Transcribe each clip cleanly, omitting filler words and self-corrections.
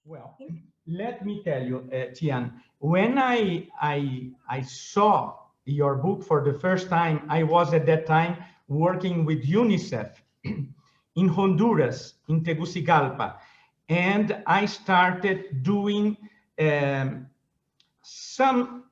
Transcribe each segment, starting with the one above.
Well, let me tell you, Tian, when I saw your book for the first time, I was at that time working with UNICEF in Honduras, in Tegucigalpa, and I started doing um, some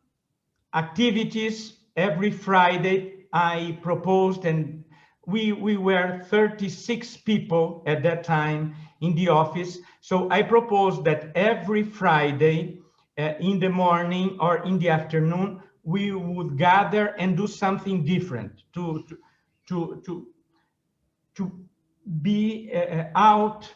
activities every Friday. I proposed, and we were 36 people at that time in the office. So I proposed that every Friday in the morning or in the afternoon, we would gather and do something different to, to, to be out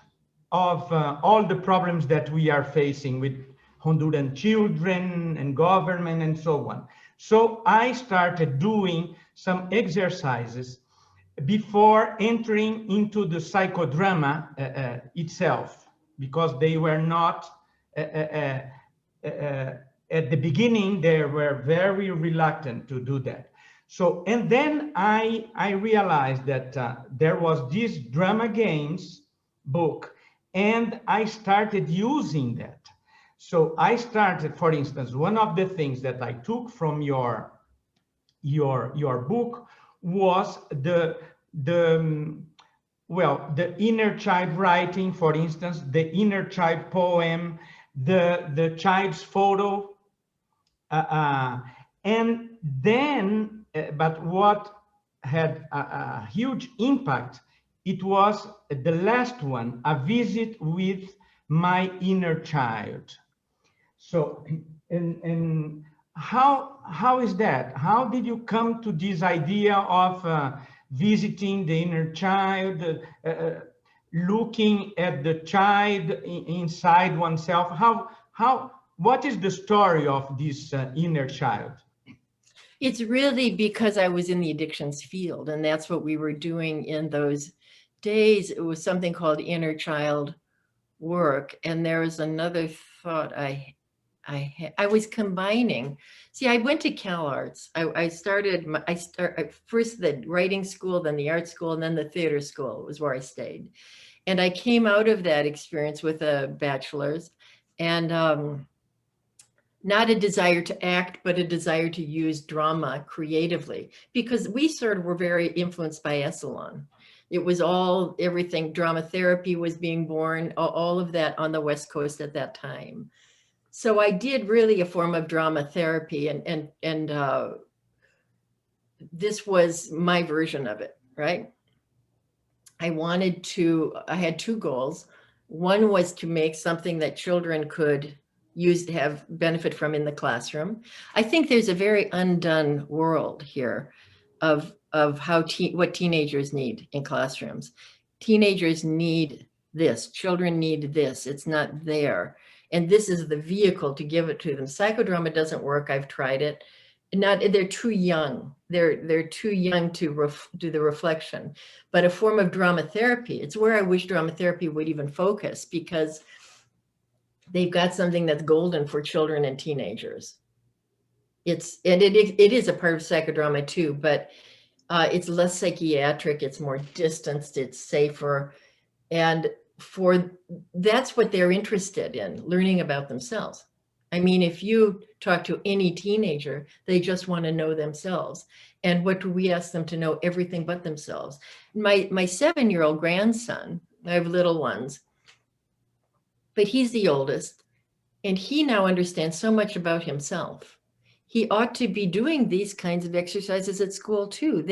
of all the problems that we are facing with Honduran children and government and so on. So I started doing some exercises before entering into the psychodrama itself, because they were not at the beginning, they were very reluctant to do that. So, and then I realized that there was this drama games book, and I started using that. So I started, for instance, one of the things that I took from your book was the inner child writing, for instance, the inner child poem, the child's photo, uh, uh, and then, but what had a huge impact, it was the last one, a visit with my inner child. So, and how is that? How did you come to this idea of visiting the inner child, looking at the child inside oneself? What is the story of this inner child? It's really because I was in the addictions field, and that's what we were doing in those days. It was something called inner child work. And there was another thought I was combining. See, I went to Cal Arts. I started first the writing school, then the art school, and then the theater school was where I stayed. And I came out of that experience with a bachelor's, and not a desire to act, but a desire to use drama creatively, because we sort of were very influenced by Esalen. It was everything, drama therapy was being born, all of that on the West Coast at that time. So I did really a form of drama therapy, and this was my version of it, right? I had two goals. One was to make something that children could use to have benefit from in the classroom. I think there's a very undone world here of what teenagers need in classrooms. Teenagers need this, children need this, it's not there. And this is the vehicle to give it to them. Psychodrama doesn't work, I've tried it. They're too young. They're too young to do the reflection. But a form of drama therapy, it's where I wish drama therapy would even focus, because they've got something that's golden for children and teenagers. It is a part of psychodrama too, but it's less psychiatric, it's more distanced, it's safer. And that's what they're interested in, learning about themselves. I mean, if you talk to any teenager, they just want to know themselves. And what do we ask them to know? Everything but themselves. My 7-year-old grandson, I have little ones, but he's the oldest, and he now understands so much about himself. He ought to be doing these kinds of exercises at school too.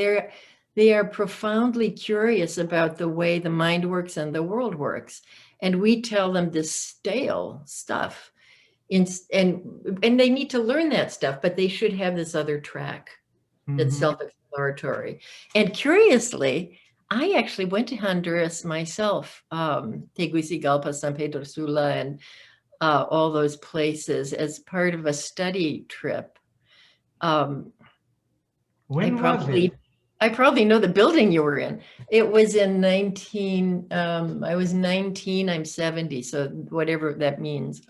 They are profoundly curious about the way the mind works and the world works. And we tell them this stale stuff. And they need to learn that stuff, but they should have this other track that's self-exploratory. And curiously, I actually went to Honduras myself, Tegucigalpa, San Pedro Sula, and all those places as part of a study trip. When was it? I probably know the building you were in. It was in I was 19, I'm 70, so whatever that means.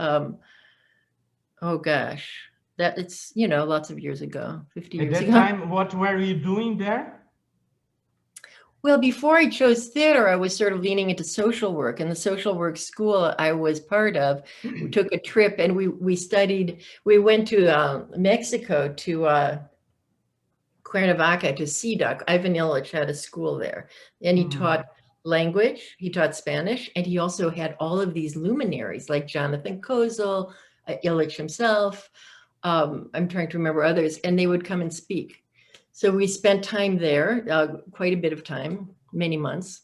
Oh gosh, it's, lots of years ago, 50 years ago. At that time, what were you doing there? Well, before I chose theater, I was sort of leaning into social work, and the social work school I was part of, we took a trip and we studied, we went to Mexico to Cuernavaca to CDUC. Ivan Illich had a school there, and he taught language, he taught Spanish, and he also had all of these luminaries like Jonathan Kozel, Illich himself. I'm trying to remember others, and they would come and speak. So we spent time there, quite a bit of time, many months.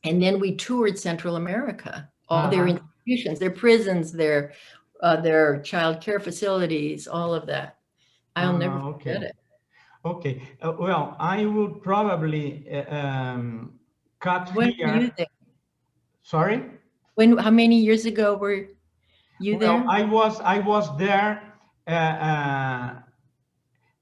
And then we toured Central America, all their institutions, their prisons, their child care facilities, all of that. I'll never forget it. Okay. Well, I would probably cut When here. were you there? Sorry? How many years ago were you there? I was there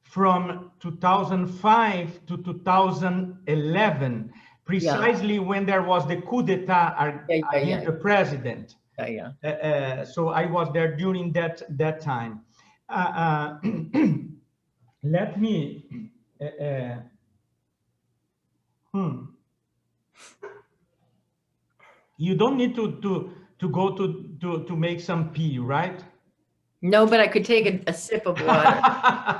from 2005 to 2011, precisely when there was the coup d'etat against the president. So I was there during that time. Let me. You don't need to go to make some pee, right? No, but I could take a sip of water.